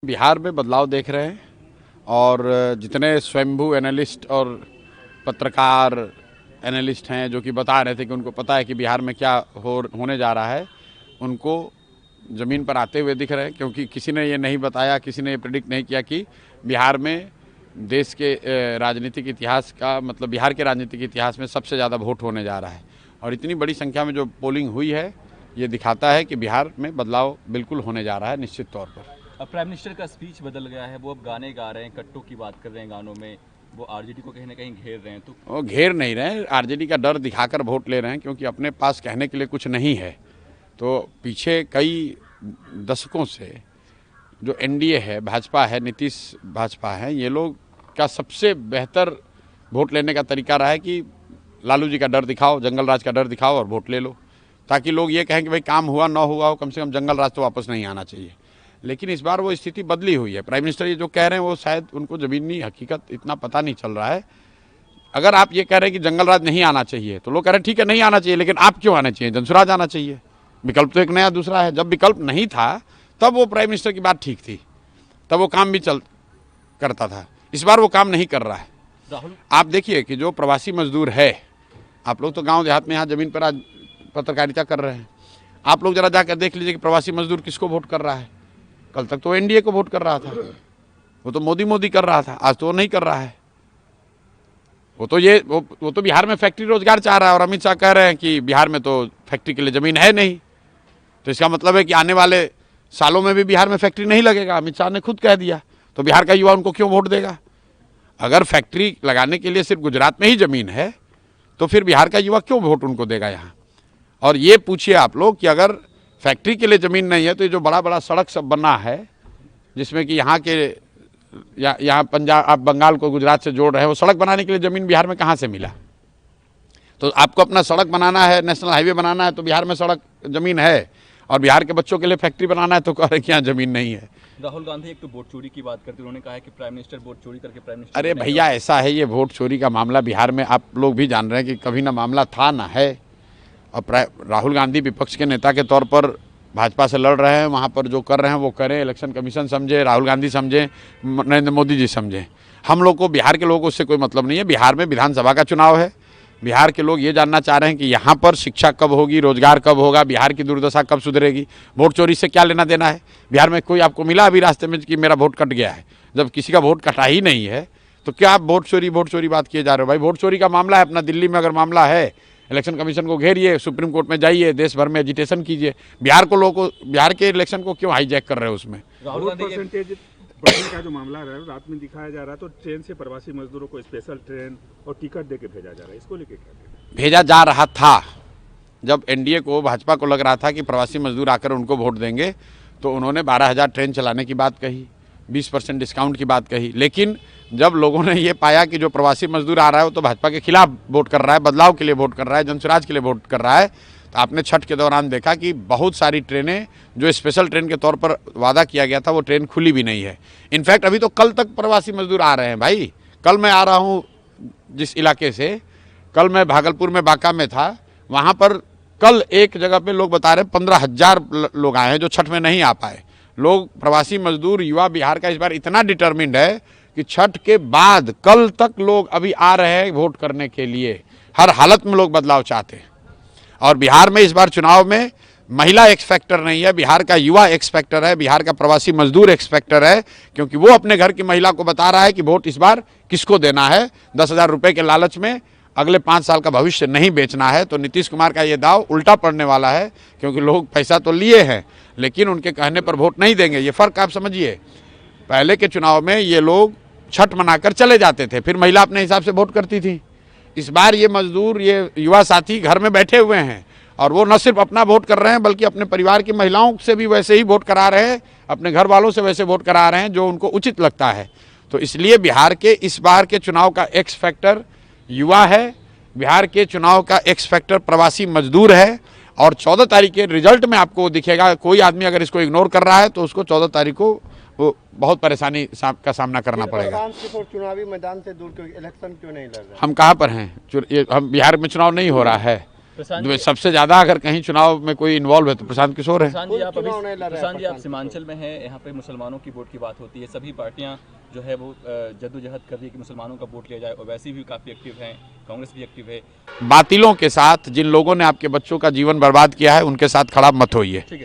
बिहार में बदलाव देख रहे हैं और जितने स्वयंभू एनालिस्ट और पत्रकार एनालिस्ट हैं जो कि बता रहे थे कि उनको पता है कि बिहार में क्या होने जा रहा है, उनको ज़मीन पर आते हुए दिख रहे हैं। क्योंकि किसी ने ये नहीं बताया, किसी ने ये प्रेडिक्ट नहीं किया कि बिहार में देश के राजनीतिक इतिहास का मतलब बिहार के राजनीतिक इतिहास में सबसे ज़्यादा वोट होने जा रहा है। और इतनी बड़ी संख्या में जो पोलिंग हुई है, ये दिखाता है कि बिहार में बदलाव बिल्कुल होने जा रहा है निश्चित तौर पर। अब प्राइम मिनिस्टर का स्पीच बदल गया है, वो अब गाने गा रहे हैं, कट्टों की बात कर रहे हैं गानों में, वो आरजेडी को कहीं ना कहीं घेर रहे हैं। तो वो घेर नहीं रहे हैं, आरजेडी का डर दिखाकर वोट ले रहे हैं, क्योंकि अपने पास कहने के लिए कुछ नहीं है। तो पीछे कई दशकों से जो एनडीए है, भाजपा है, नीतीश भाजपा है, ये लोग का सबसे बेहतर वोट लेने का तरीका रहा है कि लालू जी का डर दिखाओ, जंगल राज का डर दिखाओ और वोट ले लो, ताकि लोग ये कहें कि भाई काम हुआ ना हुआ हो, कम से कम जंगल राज तो वापस नहीं आना चाहिए। लेकिन इस बार वो स्थिति बदली हुई है। प्राइम मिनिस्टर ये जो कह रहे हैं वो शायद उनको ज़मीनी हकीकत इतना पता नहीं चल रहा है। अगर आप ये कह रहे हैं कि जंगल राज नहीं आना चाहिए, तो लोग कह रहे हैं ठीक है नहीं आना चाहिए, लेकिन आप क्यों आना चाहिए, जनसुराज आना चाहिए। विकल्प तो एक नया दूसरा है। जब विकल्प नहीं था तब वो प्राइम मिनिस्टर की बात ठीक थी, तब वो काम भी करता था। इस बार वो काम नहीं कर रहा है। राहुल, आप देखिए कि जो प्रवासी मजदूर है, आप लोग तो गाँव देहात में यहाँ ज़मीन पर आज पत्रकारिता कर रहे हैं, आप लोग जरा जाकर देख लीजिए कि प्रवासी मजदूर किसको वोट कर रहा है। कल तक तो एनडीए को वोट कर रहा था, वो तो मोदी कर रहा था, आज तो वो नहीं कर रहा है। वो तो बिहार में फैक्ट्री रोजगार चाह रहा है, और अमित शाह कह रहे हैं कि बिहार में तो फैक्ट्री के लिए ज़मीन है नहीं। तो इसका मतलब है कि आने वाले सालों में भी बिहार में फैक्ट्री नहीं लगेगा। अमित शाह ने खुद कह दिया, तो बिहार का युवा उनको क्यों वोट देगा। अगर फैक्ट्री लगाने के लिए सिर्फ गुजरात में ही ज़मीन है, तो फिर बिहार का युवा क्यों वोट उनको देगा यहाँ। और ये पूछिए आप लोग कि अगर फैक्ट्री के लिए ज़मीन नहीं है, तो ये जो बड़ा बड़ा सड़क सब बना है, जिसमें कि यहाँ पंजाब, आप बंगाल को गुजरात से जोड़ रहे हैं, वो सड़क बनाने के लिए ज़मीन बिहार में कहाँ से मिला। तो आपको अपना सड़क बनाना है, नेशनल हाईवे बनाना है, तो बिहार में सड़क ज़मीन है, और बिहार के बच्चों के लिए फैक्ट्री बनाना है तो कह रहे कि यहाँ ज़मीन नहीं है। राहुल गांधी एक तो वोट चोरी की बात करते, उन्होंने कहा है कि प्राइम मिनिस्टर वोट चोरी करके प्राइम मिनिस्टर। अरे भैया, ऐसा है, ये वोट चोरी का मामला बिहार में आप लोग भी जान रहे हैं कि कभी ना मामला था ना है। और राहुल गांधी विपक्ष के नेता के तौर पर भाजपा से लड़ रहे हैं, वहाँ पर जो कर रहे हैं वो करें। इलेक्शन कमीशन समझे, राहुल गांधी समझें, नरेंद्र मोदी जी समझें। हम लोग को, बिहार के लोगों को उससे कोई मतलब नहीं है। बिहार में विधानसभा का चुनाव है। बिहार के लोग ये जानना चाह रहे हैं कि यहाँ पर शिक्षा कब होगी, रोजगार कब होगा, बिहार की दुर्दशा कब सुधरेगी। वोट चोरी से क्या लेना देना है। बिहार में कोई आपको मिला अभी रास्ते में कि मेरा वोट कट गया है। जब किसी का वोट कटा ही नहीं है तो क्या आप वोट चोरी बात किए जा रहे हो। भाई, वोट चोरी का मामला है अपना दिल्ली में, अगर मामला है इलेक्शन कमीशन को घेरिए, सुप्रीम कोर्ट में जाइए, देश भर में एजिटेशन कीजिए। बिहार के इलेक्शन को क्यों हाईजैक कर रहे हो उसमें। राहुल गांधी परसेंटेज बढ़ने का जो मामला है, रात में दिखाया जा रहा है, तो ट्रेन से प्रवासी मजदूरों को स्पेशल ट्रेन और टिकट देके भेजा जा रहा है, इसको लेके क्या कहते हैं। भेजा जा रहा था। जब एनडीए को, भाजपा को लग रहा था कि प्रवासी मजदूर आकर उनको वोट देंगे, तो उन्होंने 12,000 ट्रेन चलाने की बात कही, 20% डिस्काउंट की बात कही। लेकिन जब लोगों ने ये पाया कि जो प्रवासी मजदूर आ रहा है वो तो भाजपा के खिलाफ वोट कर रहा है, बदलाव के लिए वोट कर रहा है, जनसुराज के लिए वोट कर रहा है, तो आपने छठ के दौरान देखा कि बहुत सारी ट्रेनें जो स्पेशल ट्रेन के तौर पर वादा किया गया था, वो ट्रेन खुली भी नहीं है। इनफैक्ट अभी तो कल तक प्रवासी मजदूर आ रहे हैं। भाई, कल मैं आ रहा हूँ जिस इलाके से, कल मैं भागलपुर में बांका में था, वहाँ पर कल एक जगह पे लोग बता रहे 15,000 लोग आए हैं जो छठ में नहीं आ पाए। लोग, प्रवासी मजदूर, युवा बिहार का इस बार इतना डिटर्मिन्ड है कि छठ के बाद कल तक लोग अभी आ रहे हैं वोट करने के लिए। हर हालत में लोग बदलाव चाहते हैं। और बिहार में इस बार चुनाव में महिला एक्स फैक्टर नहीं है, बिहार का युवा एक्स फैक्टर है, बिहार का प्रवासी मजदूर एक्स फैक्टर है। क्योंकि वो अपने घर की महिला को बता रहा है कि वोट इस बार किसको देना है। 10,000 रुपये के लालच में अगले 5 साल का भविष्य नहीं बेचना है। तो नीतीश कुमार का ये दाव उल्टा पड़ने वाला है, क्योंकि लोग पैसा तो लिए हैं लेकिन उनके कहने पर वोट नहीं देंगे। ये फ़र्क आप समझिए। पहले के चुनाव में ये लोग छठ मनाकर चले जाते थे, फिर महिला अपने हिसाब से वोट करती थी। इस बार ये मजदूर, ये युवा साथी घर में बैठे हुए हैं, और वो न सिर्फ अपना वोट कर रहे हैं बल्कि अपने परिवार की महिलाओं से भी वैसे ही वोट करा रहे हैं, अपने घर वालों से वैसे वोट करा रहे हैं जो उनको उचित लगता है। तो इसलिए बिहार के इस बार के चुनाव का एक्स फैक्टर युवा है, बिहार के चुनाव का एक्स फैक्टर प्रवासी मजदूर है। और 14 तारीख के रिजल्ट में आपको दिखेगा। कोई आदमी अगर इसको इग्नोर कर रहा है तो उसको 14 तारीख को वो बहुत परेशानी का सामना करना पड़ेगा। चुनावी मैदान से दूर क्यों, इलेक्शन क्यों नहीं लड़ रहे? हम कहाँ पर हैं? हम बिहार में चुनाव नहीं हो रहा है। प्रशांत जी- सबसे ज़्यादा अगर कहीं चुनाव में कोई इन्वॉल्व है तो प्रशांत किशोर है। प्रशांत जी आप सीमांचल में हैं, यहाँ पे मुसलमानों की वोट की बात होती है, सभी पार्टियां जो है वो जद्दोजहद कर रही है कि मुसलमानों का वोट लिया जाए, और वैसे भी काफ़ी एक्टिव हैं, कांग्रेस भी एक्टिव है। बातिलों के साथ जिन लोगों ने आपके बच्चों का जीवन बर्बाद किया है उनके साथ खड़ा मत होइए।